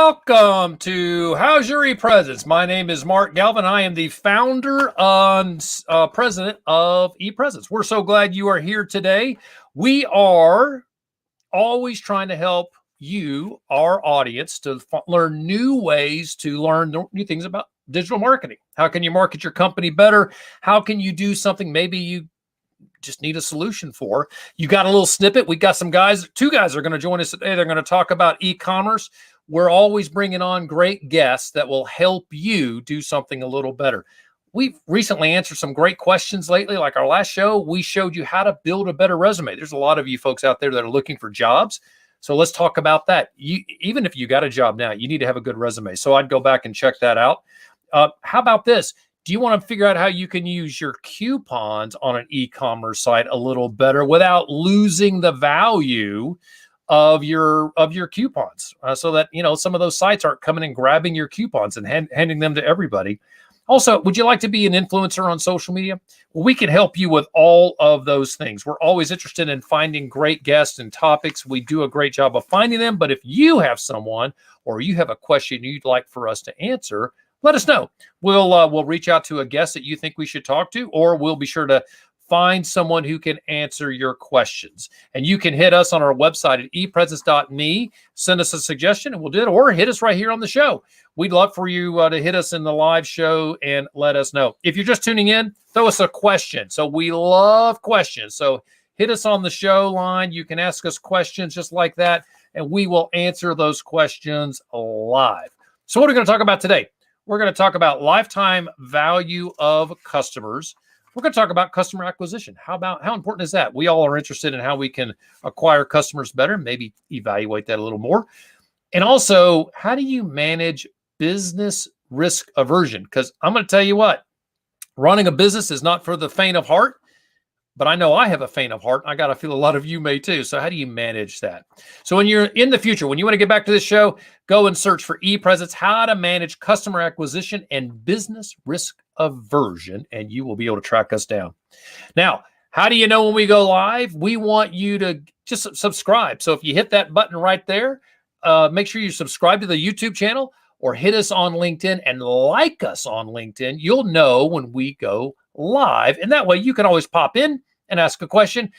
Welcome to How's Your ePresence? My name is Mark Galvin. I am the founder and president of ePresence. We're so glad you are here today. We are always trying to help you, our audience, to learn new ways to learn new things about digital marketing. How can you market your company better? How can you do something maybe you just need a solution for? You got a little snippet. We got some guys, two guys are going to join us today. They're going to talk about e-commerce. We're always bringing on great guests that will help you do something a little better. We've recently answered some great questions lately. Like our last show, we showed you how to build a better resume. There's a lot of you folks out there that are looking for jobs. So let's talk about that. Even if you got a job now, you need to have a good resume. So I'd go back and check that out. How about this? Do you want to figure out how you can use your coupons on an e-commerce site a little better without losing the value of your coupons, so that, you know, some of those sites aren't coming and grabbing your coupons and handing them to everybody? Also, would you like to be an influencer on social media? Well, we can help you with all of those things. We're always interested in finding great guests and topics. We do a great job of finding them. But if you have someone or you have a question you'd like for us to answer, let us know. We'll reach out to a guest that you think we should talk to, or we'll be sure to find someone who can answer your questions. And you can hit us on our website at epresence.me, send us a suggestion and we'll do it, or hit us right here on the show. We'd love for you to hit us in the live show and let us know. If you're just tuning in, throw us a question. So we love questions. So hit us on the show line. You can ask us questions just like that, and we will answer those questions live. So what are we going to talk about today? We're going to talk about lifetime value of customers. We're going to talk about customer acquisition. How important is that? We all are interested in how we can acquire customers better, maybe evaluate that a little more. And also, how do you manage business risk aversion? Because I'm going to tell you what, running a business is not for the faint of heart, but I know I have a faint of heart. I got to feel a lot of you may too. So how do you manage that? So when you're in the future, when you want to get back to this show, go and search for ePresence, how to manage customer acquisition and business risk aversion, and you will be able to track us down. Now, how do you know when we go live? We want you to just subscribe. So if you hit that button right there, make sure you subscribe to the YouTube channel or hit us on LinkedIn and like us on LinkedIn. You'll know when we go live. And that way you can always pop in and ask a question.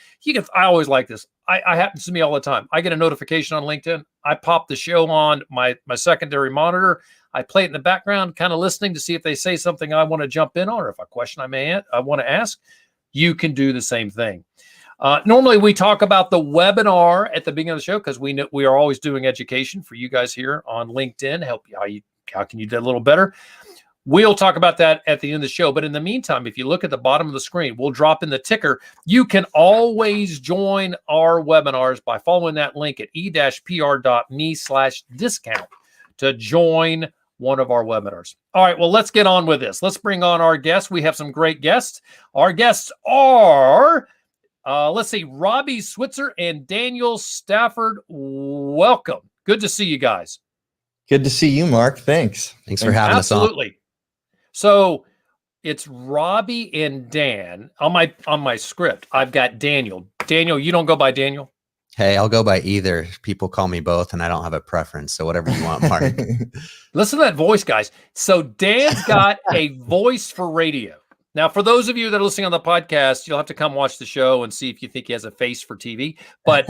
I always like this. I happens to me all the time. I get a notification on LinkedIn. I pop the show on my secondary monitor. I play it in the background, kind of listening to see if they say something I want to jump in on, or if a question I want to ask. You can do the same thing. Normally we talk about the webinar at the beginning of the show because we know we are always doing education for you guys here on LinkedIn. Help you how can you do a little better. We'll talk about that at the end of the show. But in the meantime, if you look at the bottom of the screen, we'll drop in the ticker. You can always join our webinars by following that link at e-pr.me/discount to join one of our webinars. All right, well, let's get on with this. Let's bring on our guests. We have some great guests. Our guests are, let's see, Robby, Switzer, and Daniel Stafford. Welcome. Good to see you guys. Good to see you, Mark. Thanks for having us on. Absolutely. So it's Robby and Dan. On my script, I've got Daniel. Daniel, you don't go by Daniel? Hey, I'll go by either. People call me both, and I don't have a preference. So whatever you want, Mark. Listen to that voice, guys. So Dan's got a voice for radio. Now, for those of you that are listening on the podcast, you'll have to come watch the show and see if you think he has a face for TV. But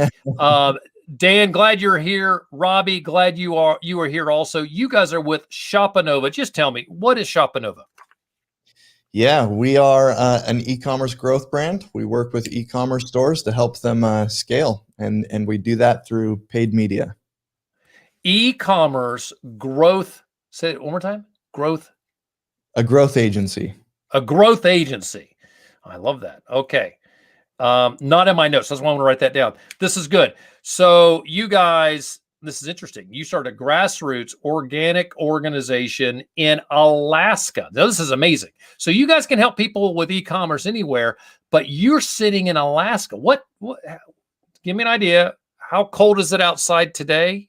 Dan, glad you're here. Robby, glad you are here also. You guys are with Shopanova. Just tell me, what is Shopanova? Yeah, we are an e-commerce growth brand. We work with e-commerce stores to help them scale, and we do that through paid media. E-commerce growth. Say it one more time. Growth. A growth agency. A growth agency. I love that. Okay. Not in my notes. That's why I want to write that down. This is good. So you guys, this is interesting. You started a grassroots organic organization in Alaska. Now, this is amazing. So you guys can help people with e-commerce anywhere, but you're sitting in Alaska. What give me an idea. How cold is it outside today?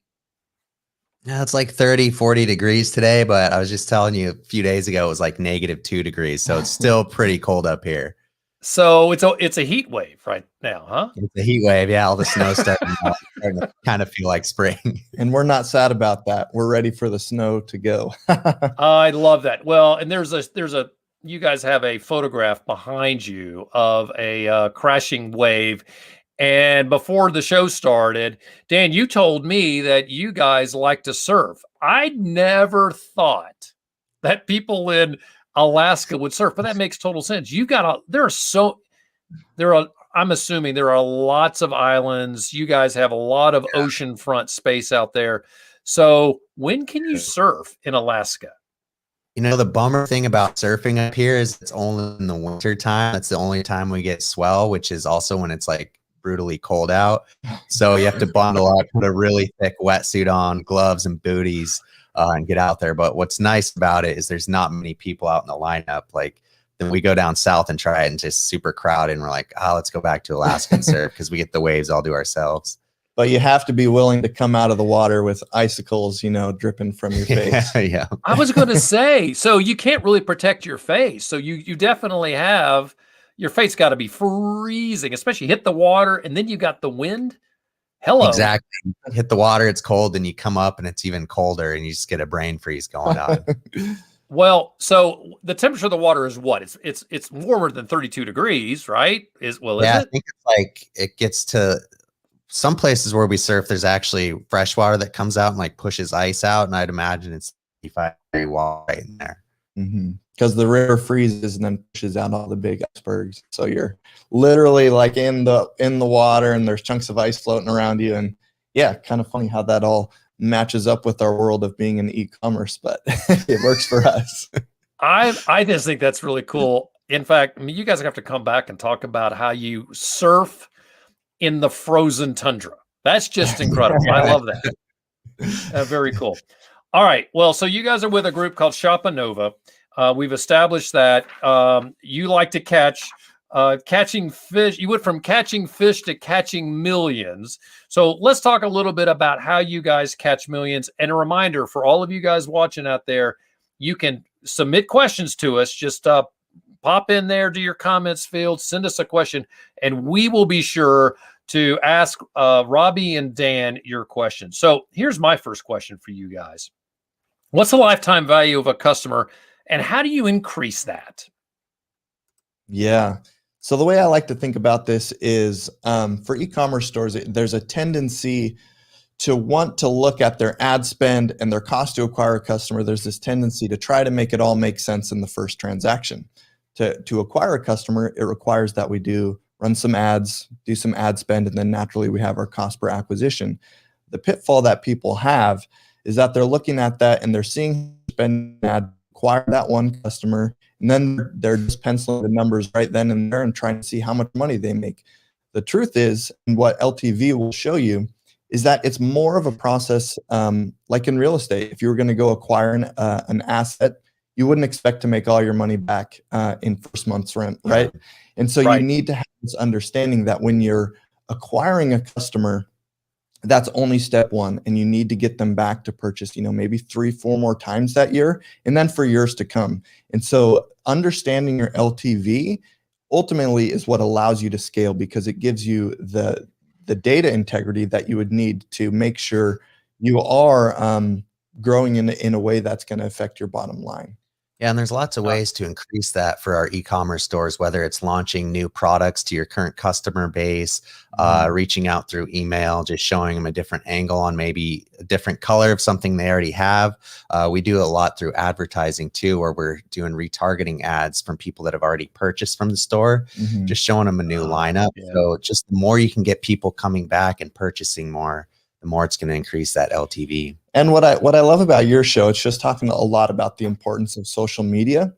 Yeah, it's like 30, 40 degrees today, but I was just telling you a few days ago, it was like -2 degrees. So it's still pretty cold up here. So it's a heat wave right now, huh? It's a heat wave. Yeah, all the snow starting to kind of feel like spring. And we're not sad about that. We're ready for the snow to go. I love that. Well, and there's a you guys have a photograph behind you of a crashing wave. And before the show started, Dan, you told me that you guys like to surf. I never thought that people in Alaska would surf, but that makes total sense. You got I'm assuming there are lots of islands. You guys have a lot of oceanfront space out there. So when can you surf in Alaska? You know, the bummer thing about surfing up here is it's only in the winter time. That's the only time we get swell, which is also when it's like brutally cold out. So you have to bundle up, put a really thick wetsuit on, gloves and booties, and get out there. But what's nice about it is there's not many people out in the lineup. Like, then we go down south and try it and just super crowded. And we're like, oh, let's go back to Alaska and surf because we get the waves all to ourselves. But you have to be willing to come out of the water with icicles, dripping from your face. Yeah. I was going to say, so you can't really protect your face. So you definitely have, your face got to be freezing, especially hit the water and then you got the wind. Hello. Exactly. Hit the water, it's cold, and you come up and it's even colder and you just get a brain freeze going on. Well, so the temperature of the water is what? It's warmer than 32 degrees, right? Is it? I think it's like it gets to some places where we surf, there's actually fresh water that comes out and like pushes ice out. And I'd imagine it's 55-degree water right in there. Because the river freezes and then pushes out all the big icebergs. So you're literally like in the water and there's chunks of ice floating around you. And yeah, kind of funny how that all matches up with our world of being in e-commerce, but it works for us. I just think that's really cool. In fact, I mean, you guys have to come back and talk about how you surf in the frozen tundra. That's just incredible. I love that. Very cool. All right. Well, so you guys are with a group called Shopanova. We've established that you like to catching fish. You went from catching fish to catching millions. So let's talk a little bit about how you guys catch millions. And a reminder for all of you guys watching out there, you can submit questions to us. Just pop in there to your comments field, send us a question, and we will be sure to ask Robby and Dan your question. So here's my first question for you guys. What's the lifetime value of a customer, and how do you increase that? Yeah. So the way I like to think about this is for e-commerce stores, there's a tendency to want to look at their ad spend and their cost to acquire a customer. There's this tendency to try to make it all make sense in the first transaction. To acquire a customer, it requires that we run some ads, do some ad spend, and then naturally we have our cost per acquisition. The pitfall that people have is that they're looking at that and they're seeing spend an ad, acquire that one customer, and then they're just penciling the numbers right then and there and trying to see how much money they make. The truth is, and what LTV will show you, is that it's more of a process like in real estate. If you were going to go acquire an asset, you wouldn't expect to make all your money back in first month's rent, right? And so you need to have this understanding that when you're acquiring a customer, that's only step one, and you need to get them back to purchase, maybe 3-4 more times that year, and then for years to come. And so understanding your LTV ultimately is what allows you to scale, because it gives you the data integrity that you would need to make sure you are growing in a way that's going to affect your bottom line. Yeah, and there's lots of ways to increase that for our e-commerce stores, whether it's launching new products to your current customer base, reaching out through email, just showing them a different angle on maybe a different color of something they already have. We do a lot through advertising too, where we're doing retargeting ads from people that have already purchased from the store, just showing them a new lineup. Yeah. So just the more you can get people coming back and purchasing more, the more it's going to increase that LTV. And what I love about your show, it's just talking a lot about the importance of social media.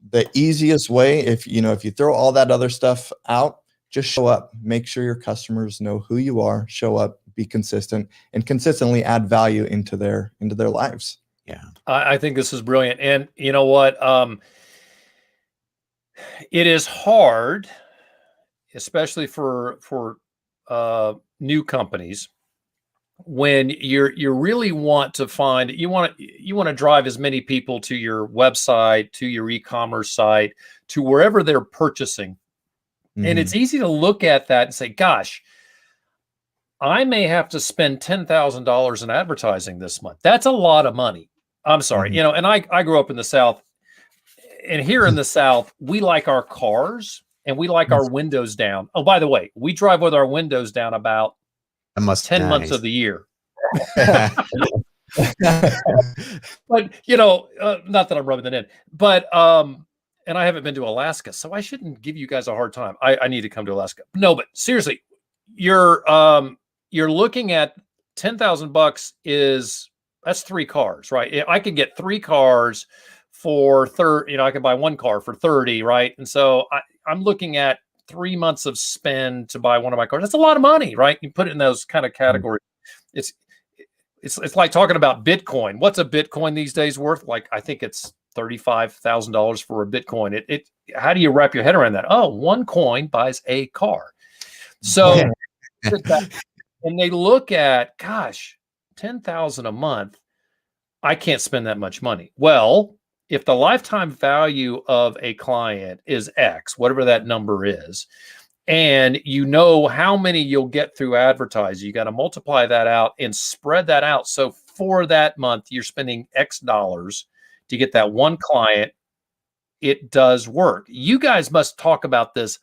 The easiest way, if you throw all that other stuff out, just show up. Make sure your customers know who you are. Show up, be consistent, and consistently add value into their lives. Yeah, I think this is brilliant. And you know what? It is hard, especially for new companies, when you really want to find, you want to drive as many people to your website, to your e-commerce site, to wherever they're purchasing And it's easy to look at that and say, gosh, I may have to spend $10,000 in advertising this month. That's a lot of money. I'm sorry. And I grew up in the South, and here in the South, we like our cars and we like our windows down. Oh, by the way, we drive with our windows down about 10 months of the year. But, not that I'm rubbing it in, but, and I haven't been to Alaska, so I shouldn't give you guys a hard time. I need to come to Alaska. No, but seriously, you're looking at $10,000 that's 3 cars, right? I could get 3 cars for 30, I could buy 1 car for 30, right? And so I'm looking at 3 months of spend to buy one of my cars. That's a lot of money, right? You put it in those kind of categories. It's like talking about Bitcoin. What's a Bitcoin these days worth? Like, I think it's $35,000 for a Bitcoin. How do you wrap your head around that? Oh, 1 coin buys a car. So, and they look at, gosh, 10,000 a month. I can't spend that much money. Well, if the lifetime value of a client is X, whatever that number is, and you know how many you'll get through advertising, you got to multiply that out and spread that out. So for that month, you're spending X dollars to get that 1 client. It does work. You guys must talk about this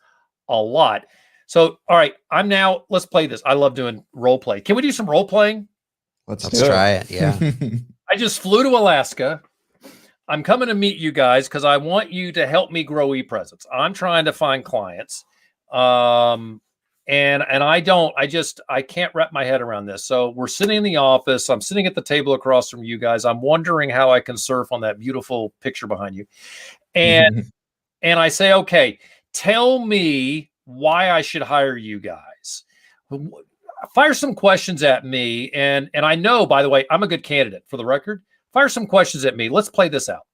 a lot. So, all right, let's play this. I love doing role play. Can we do some role playing? Let's try it. Yeah. I just flew to Alaska. I'm coming to meet you guys because I want you to help me grow ePresence. I'm trying to find clients. And I can't wrap my head around this. So we're sitting in the office. I'm sitting at the table across from you guys. I'm wondering how I can surf on that beautiful picture behind you. And I say, okay, tell me why I should hire you guys. Fire some questions at me. And I know, by the way, I'm a good candidate, for the record. Fire some questions at me. Let's play this out.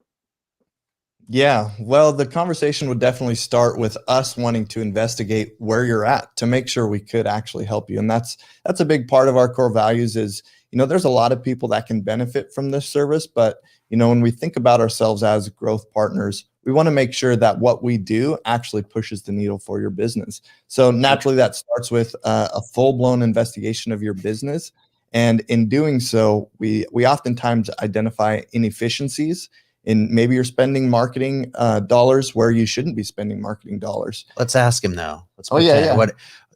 Yeah, well, the conversation would definitely start with us wanting to investigate where you're at to make sure we could actually help you. And that's a big part of our core values is, there's a lot of people that can benefit from this service. But, when we think about ourselves as growth partners, we want to make sure that what we do actually pushes the needle for your business. So naturally, that starts with a full-blown investigation of your business. And in doing so, we oftentimes identify inefficiencies. And maybe you're spending marketing dollars where you shouldn't be spending marketing dollars. Let's ask him though.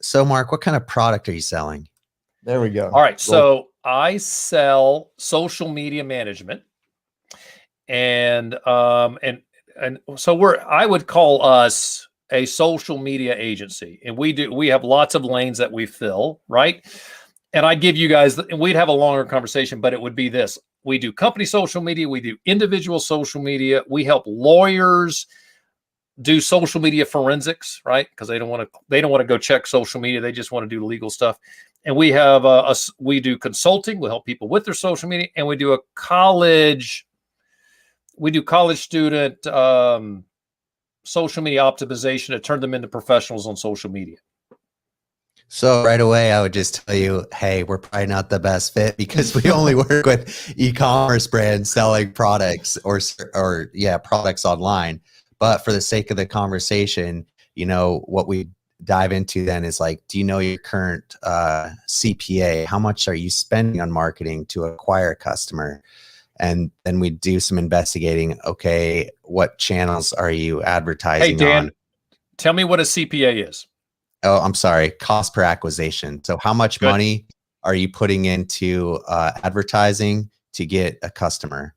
So Mark, what kind of product are you selling? There we go. All right. So I sell social media management, and so I would call us a social media agency, and we have lots of lanes that we fill, right? And I give you guys, and we'd have a longer conversation, but it would be this. We do company social media. We do individual social media. We help lawyers do social media forensics, right? Because they don't want to go check social media. They just want to do legal stuff. And we have we do consulting. We help people with their social media, and we do college student social media optimization to turn them into professionals on social media. So right away, I would just tell you, hey, we're probably not the best fit because we only work with e-commerce brands selling products or products online. But for the sake of the conversation, what we dive into then is like, do you know your current CPA? How much are you spending on marketing to acquire a customer? And then we do some investigating. Okay, what channels are you advertising on? Hey, Dan, tell me what a CPA is. Oh, I'm sorry. Cost per acquisition. So how much money are you putting into advertising to get a customer?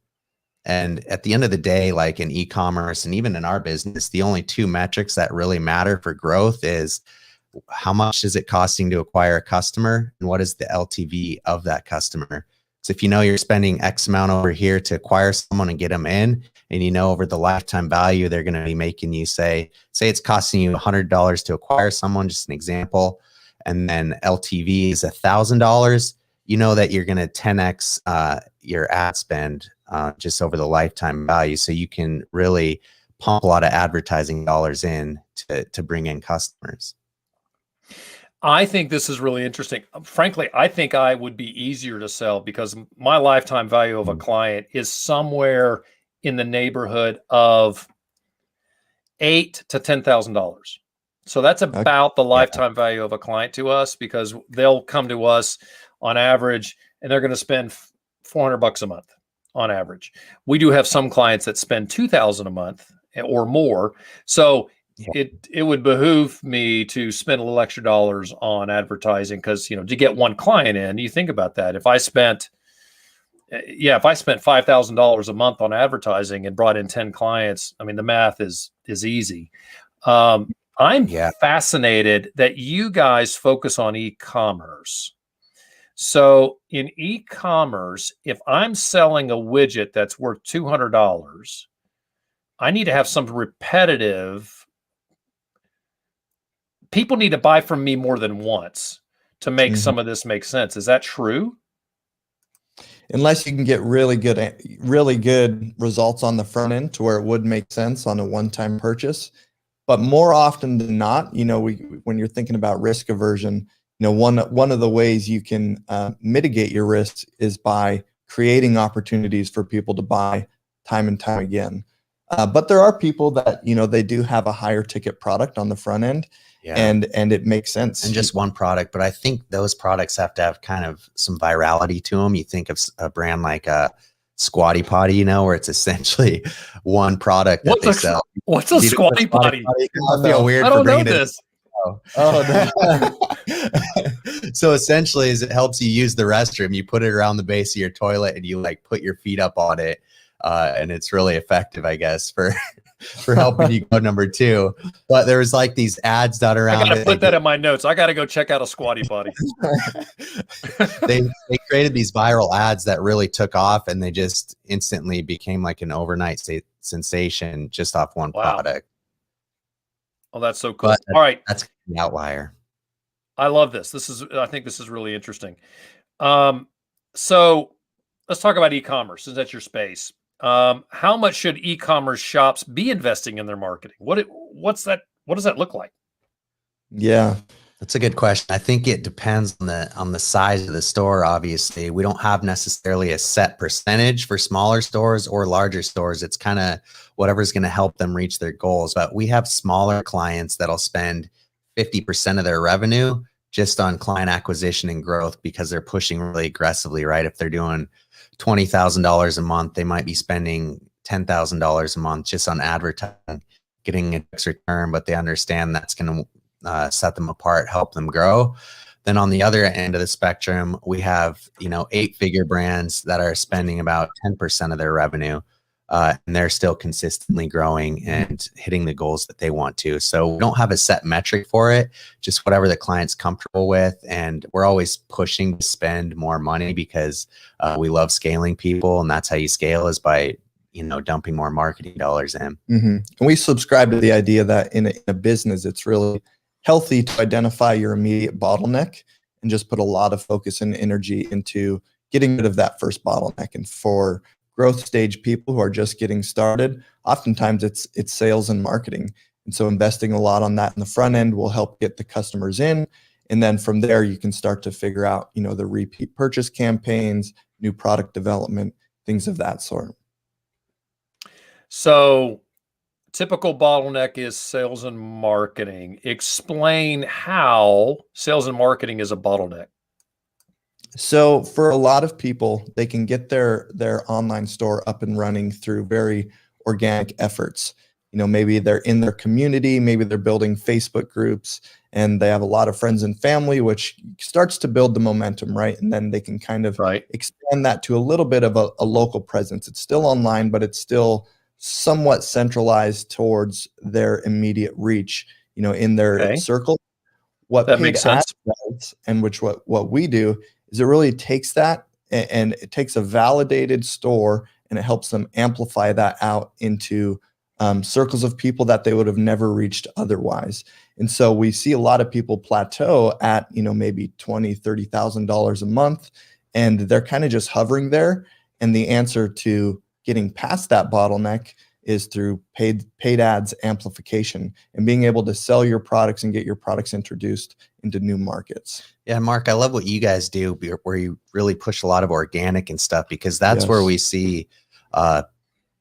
And at the end of the day, like in e-commerce and even in our business, the only 2 metrics that really matter for growth is how much is it costing to acquire a customer and what is the LTV of that customer. So if you're spending X amount over here to acquire someone and get them in, and over the lifetime value, they're going to be making you say it's costing you $100 to acquire someone, just an example, and then LTV is $1,000, that you're going to 10x your ad spend just over the lifetime value. So you can really pump a lot of advertising dollars in to bring in customers. I think this is really interesting. Frankly, I think I would be easier to sell because my lifetime value of a client is somewhere in the neighborhood of $8,000 to $10,000. So that's about the lifetime value of a client to us, because they'll come to us on average and they're going to spend $400 a month on average. We do have some clients that spend $2,000 a month or more. So it would behoove me to spend a little extra dollars on advertising, because, to get one client in, you think about that. If I spent $5,000 a month on advertising and brought in 10 clients, I mean, the math is easy. I'm fascinated that you guys focus on e-commerce. So in e-commerce, if I'm selling a widget that's worth $200, I need to have some repetitive. People need to buy from me more than once to make some of this make sense. Is that true? Unless you can get really good results on the front end to where it would make sense on a one-time purchase. But more often than not, when you're thinking about risk aversion, one of the ways you can mitigate your risks is by creating opportunities for people to buy time and time again. But there are people that, they do have a higher ticket product on the front end. And it makes sense. And just one product, but I think those products have to have kind of some virality to them. You think of a brand like a Squatty Potty, where it's essentially one product that they sell. What's a Squatty Potty? I feel weird. I don't know this. So essentially, it helps you use the restroom. You put it around the base of your toilet and you put your feet up on it. And it's really effective, I guess, for helping you go number 2. But there was these ads done around. I gotta put that in my notes. I gotta go check out a Squatty Potty. they created these viral ads that really took off, and they just instantly became an overnight sensation just off one product. Oh, that's so cool. All right, that's the outlier. I love this. I think this is really interesting. So let's talk about e-commerce, since that's your space. How much should e-commerce shops be investing in their marketing? What does that look like? Yeah, that's a good question. I think it depends on the size of the store. Obviously, we don't have necessarily a set percentage for smaller stores or larger stores. It's kind of whatever's going to help them reach their goals. But we have smaller clients that'll spend 50% of their revenue just on client acquisition and growth, because they're pushing really aggressively, right? If they're doing $20,000 a month, they might be spending $10,000 a month just on advertising, getting a fixed return, but they understand that's going to set them apart, help them grow. Then on the other end of the spectrum, we have, 8-figure brands that are spending about 10% of their revenue, and they're still consistently growing and hitting the goals that they want to. So we don't have a set metric for it, just whatever the client's comfortable with. And we're always pushing to spend more money, because we love scaling people. And that's how you scale, is by, dumping more marketing dollars in. And we subscribe to the idea that in a business, it's really healthy to identify your immediate bottleneck and just put a lot of focus and energy into getting rid of that first bottleneck. And for growth stage people who are just getting started, oftentimes it's sales and marketing. And so investing a lot on that in the front end will help get the customers in. And then from there, you can start to figure out, the repeat purchase campaigns, new product development, things of that sort. So typical bottleneck is sales and marketing. Explain how sales and marketing is a bottleneck. So for a lot of people, they can get their online store up and running through very organic efforts. Maybe they're in their community, maybe they're building Facebook groups, and they have a lot of friends and family, which starts to build the momentum, right? And then they can kind of expand that to a little bit of a local presence. It's still online, but it's still somewhat centralized towards their immediate reach, in their circle. What that makes sense. Does, and what we do is it really takes that and it takes a validated store and it helps them amplify that out into circles of people that they would have never reached otherwise. And so we see a lot of people plateau at, maybe $20,000, $30,000 a month, and they're kind of just hovering there. And the answer to getting past that bottleneck is through paid ads amplification and being able to sell your products and get your products introduced into new markets. Yeah, Mark, I love what you guys do, where you really push a lot of organic and stuff, because that's where we see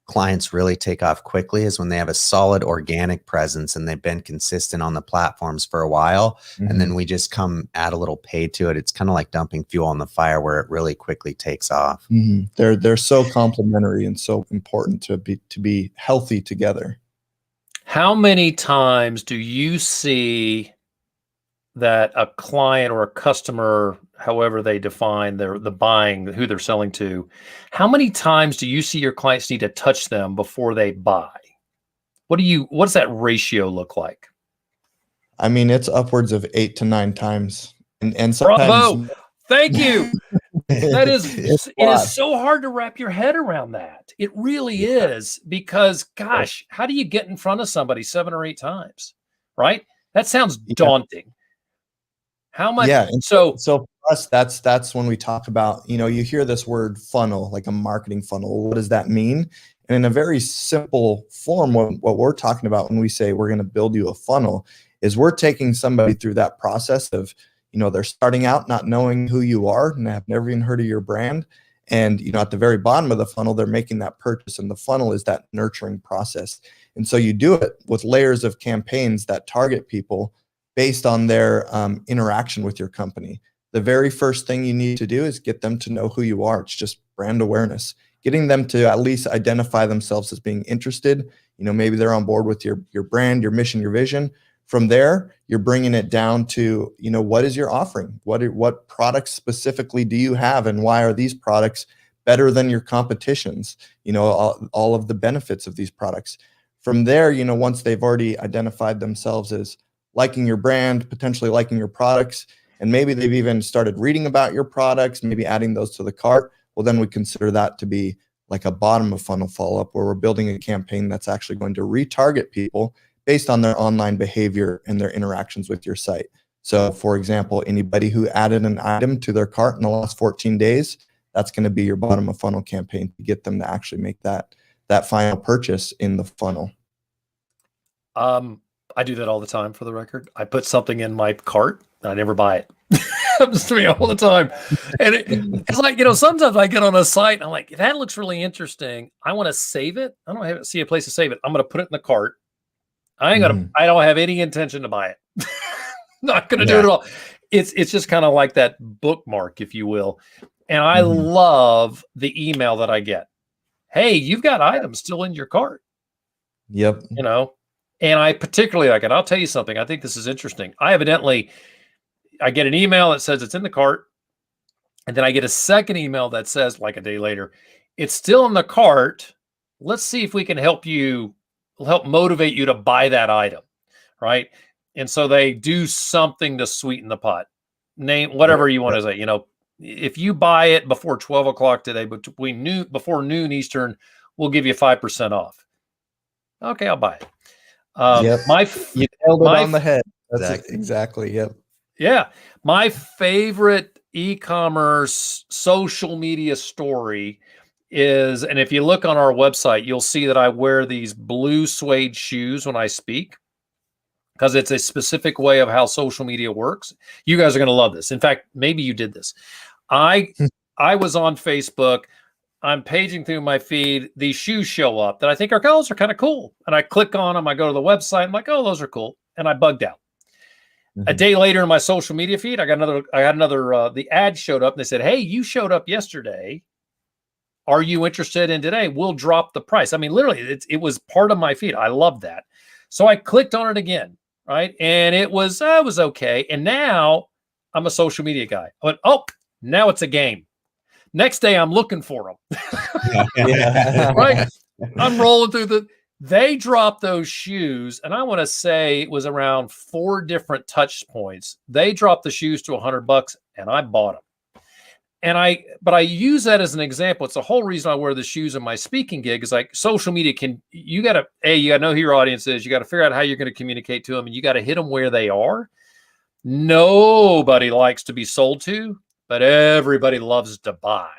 clients really take off quickly is when they have a solid organic presence and they've been consistent on the platforms for a while. And then we just add a little pay to it. It's kind of like dumping fuel on the fire where it really quickly takes off. They're so complementary and so important to be healthy together. How many times do you see that a client or a customer, however they define the buying, who they're selling to, how many times do you see your clients need to touch them before they buy? What does that ratio look like? I mean, it's upwards of 8 to 9 times. And sometimes. Bravo. Thank you. That is, it is so hard to wrap your head around that. It really is, because gosh, how do you get in front of somebody 7 or 8 times? Right? That sounds daunting. How much? Yeah. So for us, that's when we talk about, you hear this word funnel, like a marketing funnel. What does that mean? And in a very simple form, what we're talking about when we say we're going to build you a funnel is we're taking somebody through that process of, they're starting out not knowing who you are and have never even heard of your brand. And, at the very bottom of the funnel, they're making that purchase, and the funnel is that nurturing process. And so you do it with layers of campaigns that target people based on their interaction with your company. The very first thing you need to do is get them to know who you are. It's just brand awareness, getting them to at least identify themselves as being interested. Maybe they're on board with your brand, your mission, your vision. From there, you're bringing it down to, what is your offering? What products specifically do you have, and why are these products better than your competitions? All of the benefits of these products. From there, once they've already identified themselves as liking your brand, potentially liking your products, and maybe they've even started reading about your products, maybe adding those to the cart, well, then we consider that to be like a bottom of funnel follow-up, where we're building a campaign that's actually going to retarget people based on their online behavior and their interactions with your site. So, for example, anybody who added an item to their cart in the last 14 days, that's going to be your bottom of funnel campaign to get them to actually make that final purchase in the funnel. I do that all the time, for the record. I put something in my cart and I never buy it. Happens to me all the time. And it's like, sometimes I get on a site and I'm like, that looks really interesting. I want to save it. I don't see a place to save it. I'm going to put it in the cart. I don't have any intention to buy it. Not going to do it at all. It's just kind of like that bookmark, if you will. And I love the email that I get. Hey, you've got items still in your cart. Yep. And I particularly like it. I'll tell you something. I think this is interesting. I get an email that says it's in the cart. And then I get a second email that says, like a day later, it's still in the cart. Let's see if we can help motivate you to buy that item. Right. And so they do something to sweeten the pot. Name whatever you want to say. If you buy it before 12 o'clock today, before noon Eastern, we'll give you 5% off. Okay, I'll buy it. You nailed it on the head. That's exactly. Yep. Yeah. My favorite e-commerce social media story is, and if you look on our website, you'll see that I wear these blue suede shoes when I speak, because it's a specific way of how social media works. You guys are going to love this. In fact, maybe you did this. I was on Facebook. I'm paging through my feed. These shoes show up that I think those are kind of cool. And I click on them. I go to the website. I'm like, oh, those are cool. And I bugged out. A day later in my social media feed, I got another, the ad showed up and they said, hey, you showed up yesterday. Are you interested in today? We'll drop the price. I mean, literally, it was part of my feed. I love that. So I clicked on it again, right? And it was okay. And now I'm a social media guy. I went, oh, now it's a game. Next day, I'm looking for them. Right? I'm rolling through they dropped those shoes, and I want to say it was around 4 different touch points. They dropped the shoes to $100, and I bought them. But I use that as an example. It's the whole reason I wear the shoes in my speaking gig is like social media you got to know who your audience is. You got to figure out how you're going to communicate to them, and you got to hit them where they are. Nobody likes to be sold to, but everybody loves to buy.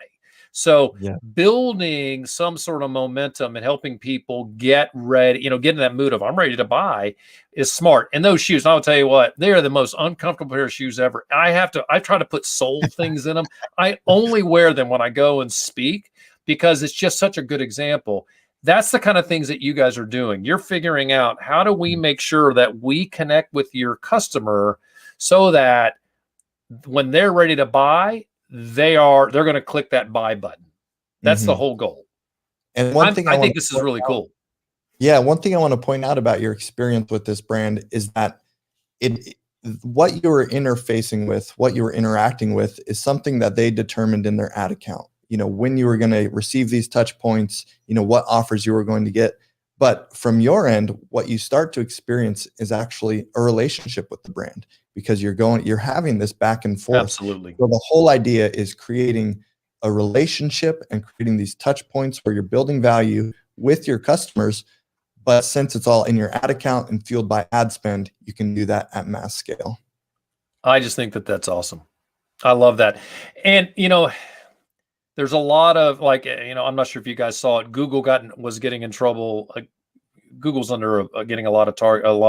So building some sort of momentum and helping people get ready, get in that mood of I'm ready to buy is smart. And those shoes, I'll tell you what, they are the most uncomfortable pair of shoes ever. I try to put sole things in them. I only wear them when I go and speak because it's just such a good example. That's the kind of things that you guys are doing. You're figuring out, how do we make sure that we connect with your customer so that when they're ready to buy, they're going to click that buy button. That's the whole goal. And one thing I think this is really cool. Yeah, one thing I want to point out about your experience with this brand is that what you were interfacing with, what you were interacting with, is something that they determined in their ad account. When you were going to receive these touch points, what offers you were going to get. But from your end, what you start to experience is actually a relationship with the brand, because you're having this back and forth. Absolutely. So the whole idea is creating a relationship and creating these touch points where you're building value with your customers. But since it's all in your ad account and fueled by ad spend, you can do that at mass scale. I just think that that's awesome. I love that. And, there's a lot of I'm not sure if you guys saw it. Google was getting in trouble. Google's under getting a lot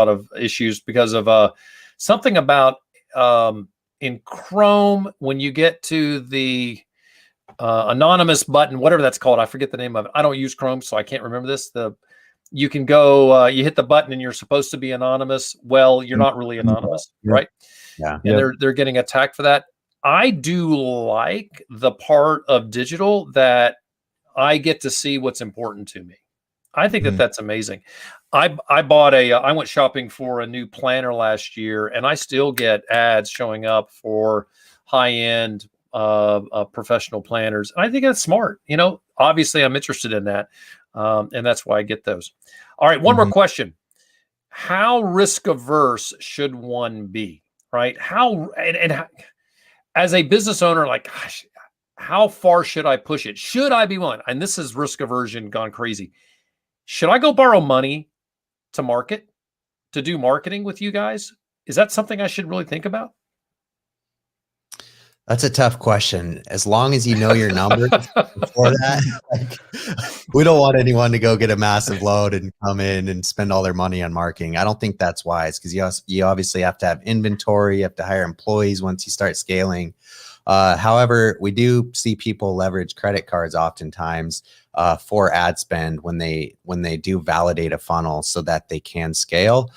of issues because of something about in Chrome, when you get to the anonymous button, whatever that's called. I forget the name of it. I don't use Chrome, so I can't remember this. You can go, you hit the button and you're supposed to be anonymous. Well, you're not really anonymous, right? Yeah. And they're getting attacked for that. I do like the part of digital that I get to see what's important to me. I think that that's amazing. I went shopping for a new planner last year, and I still get ads showing up for high-end professional planners. And I think that's smart. Obviously I'm interested in that. And that's why I get those. All right. One more question. How risk averse should one be, right? How as a business owner, gosh, how far should I push it? Should I be willing? And this is risk aversion gone crazy. Should I go borrow money to do marketing with you guys? Is that something I should really think about? That's a tough question. As long as you know your numbers before that, we don't want anyone to go get a massive load and come in and spend all their money on marketing. I don't think that's wise, because you obviously have to have inventory, you have to hire employees once you start scaling. However, we do see people leverage credit cards oftentimes for ad spend when they do validate a funnel so that they can scale.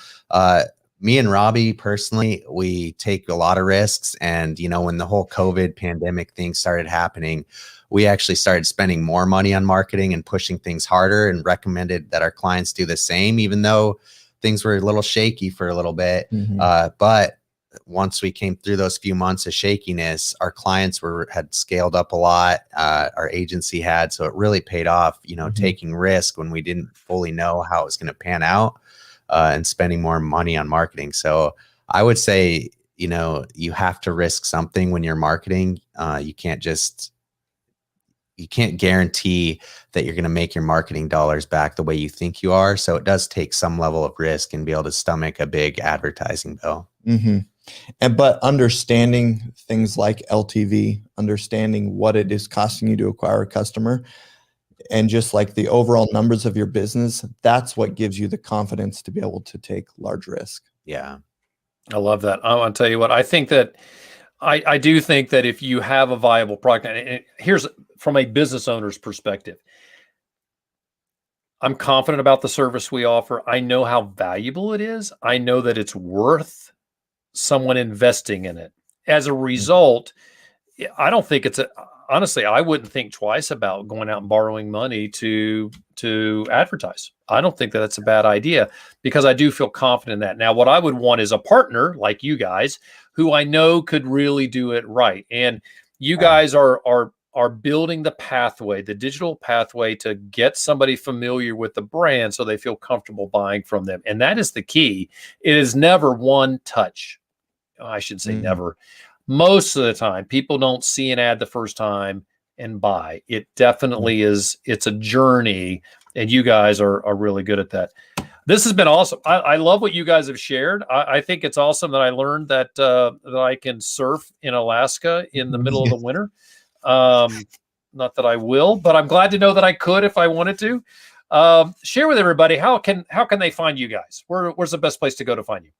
Me and Robby personally, we take a lot of risks. And, when the whole COVID pandemic thing started happening, we actually started spending more money on marketing and pushing things harder, and recommended that our clients do the same, even though things were a little shaky for a little bit. But once we came through those few months of shakiness, our clients had scaled up a lot. Our agency had, so it really paid off, taking risk when we didn't fully know how it was going to pan out. And spending more money on marketing. So I would say, you have to risk something when you're marketing. You can't guarantee that you're going to make your marketing dollars back the way you think you are. So it does take some level of risk and be able to stomach a big advertising bill. But understanding things like LTV, understanding what it is costing you to acquire a customer, and just like the overall numbers of your business, that's what gives you the confidence to be able to take large risk. Yeah. I love that. I want to tell you what, I think that I do think that if you have a viable product, and here's from a business owner's perspective, I'm confident about the service we offer. I know how valuable it is. I know that it's worth someone investing in it. As a result, I don't think honestly, I wouldn't think twice about going out and borrowing money to advertise. I don't think that that's a bad idea, because I do feel confident in that. Now, what I would want is a partner like you guys, who I know could really do it right. And you guys are building the pathway, the digital pathway, to get somebody familiar with the brand so they feel comfortable buying from them. And that is the key. It is never one touch. I should say never. Most of the time, people don't see an ad the first time and buy. It definitely is. It's a journey, and you guys are really good at that. This has been awesome. I love what you guys have shared. I think it's awesome that I learned that I can surf in Alaska in the middle of the winter. Not that I will, but I'm glad to know that I could if I wanted to. Share with everybody, how can they find you guys? Where's the best place to go to find you?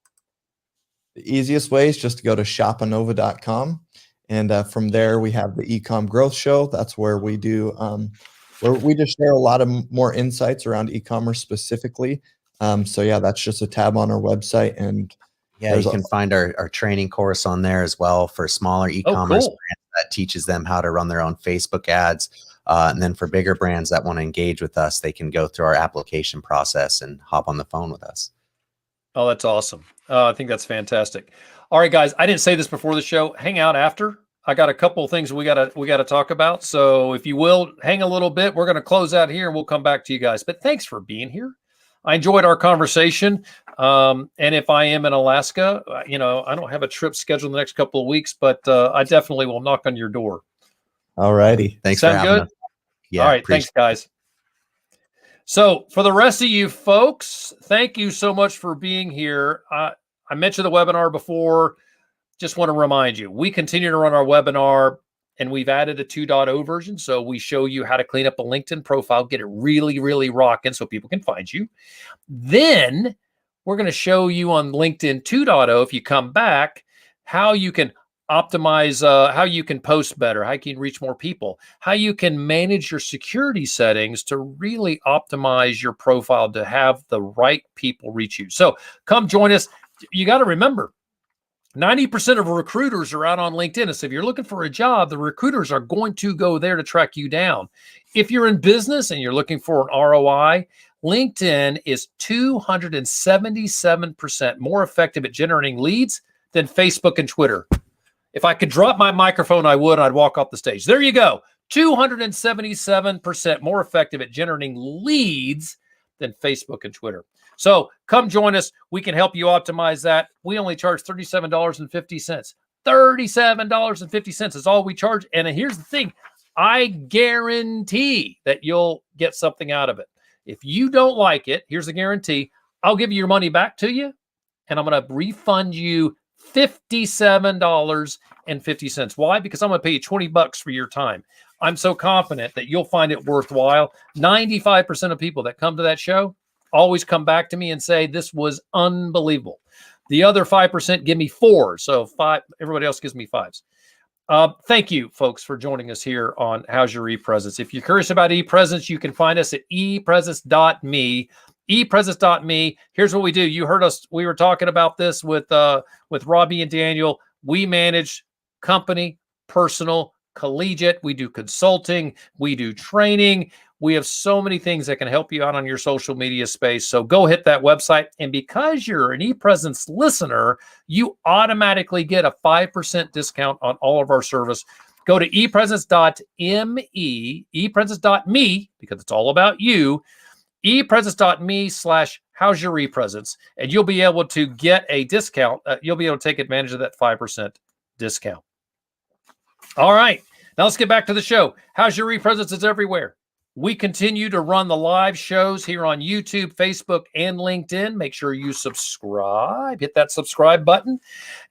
The easiest way is just to go to shopanova.com. And from there, we have the eCom Growth Show. That's where we do where we just share a lot of more insights around e-commerce specifically. So yeah, that's just a tab on our website, and yeah, you can find our training course on there as well for smaller e-commerce cool. brands that teaches them how to run their own Facebook ads. And then for bigger brands that want to engage with us, they can go through our application process and hop on the phone with us. Oh, that's awesome. I think that's fantastic. All right, guys, I didn't say this before the show. Hang out after. I got a couple of things we gotta talk about. So if you will, hang a little bit. We're gonna close out here and we'll come back to you guys. But thanks for being here. I enjoyed our conversation. And if I am in Alaska, I don't have a trip scheduled in the next couple of weeks, but I definitely will knock on your door. All righty. Thanks Sound for having good? us. Yeah, all right. Thanks, guys. So for the rest of you folks, thank you so much for being here. I mentioned the webinar before. Just want to remind you, we continue to run our webinar, and we've added a 2.0 version. So we show you how to clean up a LinkedIn profile, get it really, really rocking so people can find you. Then we're going to show you on LinkedIn 2.0, if you come back, how you can optimize, how you can post better, how you can reach more people, how you can manage your security settings to really optimize your profile to have the right people reach you. So come join us. You got to remember, 90% of recruiters are out on LinkedIn. And so if you're looking for a job, the recruiters are going to go there to track you down. If you're in business and you're looking for an ROI, LinkedIn is 277% more effective at generating leads than Facebook and Twitter. If I could drop my microphone, I would. I'd walk off the stage. There you go. 277% more effective at generating leads than Facebook and Twitter. So come join us. We can help you optimize that. We only charge $37.50. $37.50 is all we charge. And here's the thing. I guarantee that you'll get something out of it. If you don't like it, here's the guarantee. I'll give you your money back to you, and I'm going to refund you $57.50. Why? Because I'm going to pay you $20 for your time. I'm so confident that you'll find it worthwhile. 95% of people that come to that show always come back to me and say, this was unbelievable. The other 5% give me 4. So 5, everybody else gives me 5s. Thank you, folks, for joining us here on How's Your ePresence. If you're curious about ePresence, you can find us at ePresence.me. ePresence.me. Here's what we do. You heard us. We were talking about this with Robby and Daniel. We manage company, personal, collegiate. We do consulting. We do training. We have so many things that can help you out on your social media space. So go hit that website. And because you're an ePresence listener, you automatically get a 5% discount on all of our service. Go to ePresence.me, ePresence.me, because it's all about you, ePresence.me/how's your ePresence, and you'll be able to get a discount. You'll be able to take advantage of that 5% discount. All right, now let's get back to the show. How's Your ePresence is everywhere. We continue to run the live shows here on YouTube, Facebook, and LinkedIn. Make sure you subscribe. Hit that subscribe button.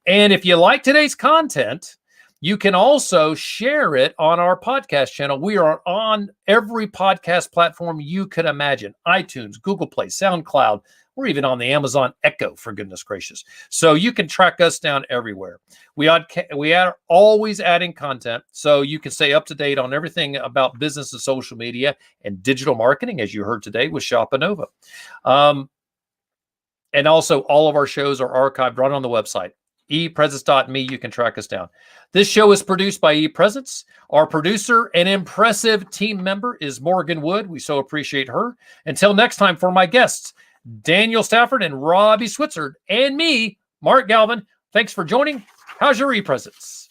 And if you like today's content, you can also share it on our podcast channel. We are on every podcast platform you could imagine. iTunes, Google Play, SoundCloud. We're even on the Amazon Echo, for goodness gracious. So you can track us down everywhere. We are always adding content, so you can stay up to date on everything about business and social media and digital marketing, as you heard today with Shopanova. And also, all of our shows are archived right on the website. ePresence.me, you can track us down. This show is produced by ePresence. Our producer and impressive team member is Morgan Wood. We so appreciate her. Until next time, for my guests, Daniel Stafford and Robby Switzer, and me, Mark Galvin, thanks for joining. How's your ePresence?